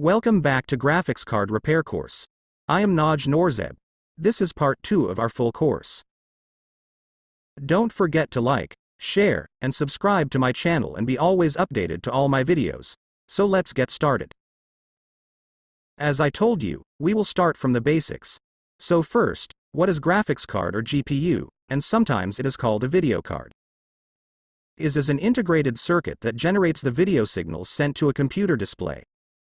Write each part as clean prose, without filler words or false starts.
Welcome back to Graphics Card Repair Course. I am Naj Norzeb. This is part 2 of our full course. Don't forget to like, share, and subscribe to my channel and be always updated to all my videos. So let's get started. As I told you, we will start from the basics. So first, what is graphics card or GPU, and sometimes it is called a video card? Is an integrated circuit that generates the video signals sent to a computer display.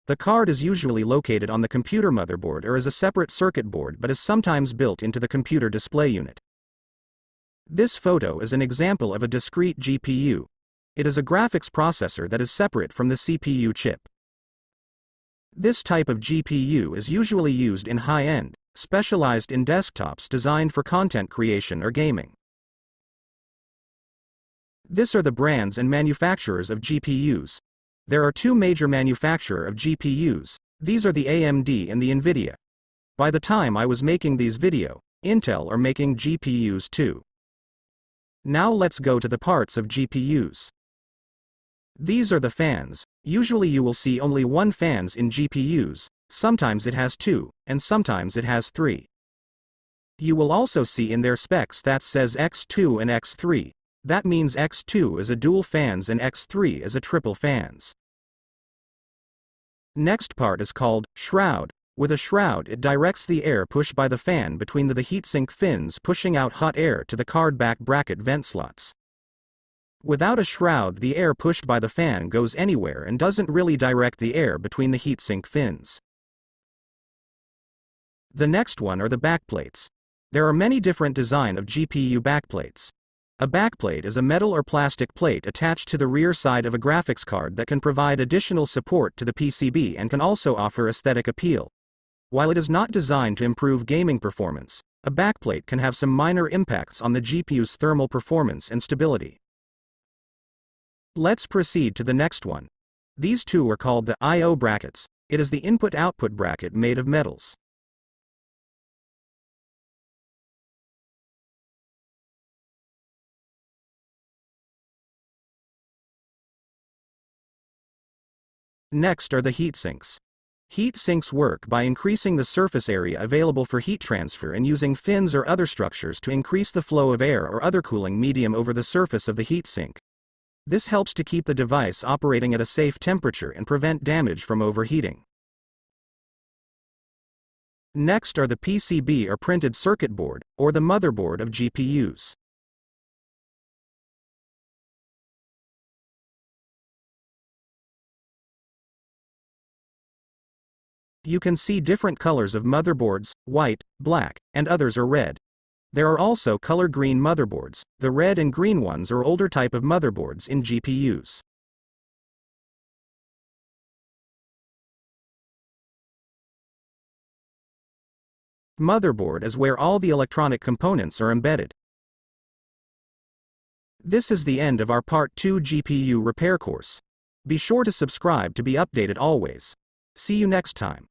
The card is usually located on the computer motherboard or as a separate circuit board but is sometimes built into the computer display unit. This photo is an example of a discrete GPU. It is a graphics processor that is separate from the CPU chip. This type of GPU is usually used in high-end, specialized in desktops designed for content creation or gaming. These are the brands and manufacturers of GPUs. There are two major manufacturers of GPUs. These are the AMD and the Nvidia. By the time I was making these video, Intel are making GPUs too. Now let's go to the parts of GPUs. These are the fans. Usually you will see only one fans in GPUs, sometimes it has two, and sometimes it has three. You will also see in their specs that says X2 and X3. That means X2 is a dual fans and X3 is a triple fans. Next part is called shroud. With a shroud it directs the air pushed by the fan between the heatsink fins, pushing out hot air to the card back bracket vent slots. Without a shroud the air pushed by the fan goes anywhere and doesn't really direct the air between the heatsink fins. The next one are the backplates. There are many different designs of GPU backplates. A backplate is a metal or plastic plate attached to the rear side of a graphics card that can provide additional support to the PCB and can also offer aesthetic appeal. While it is not designed to improve gaming performance, a backplate can have some minor impacts on the GPU's thermal performance and stability. Let's proceed to the next one. These two are called the I/O brackets. It is the input-output bracket made of metals. Next are the heat sinks. Heat sinks work by increasing the surface area available for heat transfer and using fins or other structures to increase the flow of air or other cooling medium over the surface of the heat sink. This helps to keep the device operating at a safe temperature and prevent damage from overheating. Next are the PCB or printed circuit board, or the motherboard of GPUs. You can see different colors of motherboards: white, black, and others are red. There are also color green motherboards. The red and green ones are older type of motherboards in GPUs. Motherboard is where all the electronic components are embedded. This is the end of our Part 2 GPU repair course. Be sure to subscribe to be updated always. See you next time.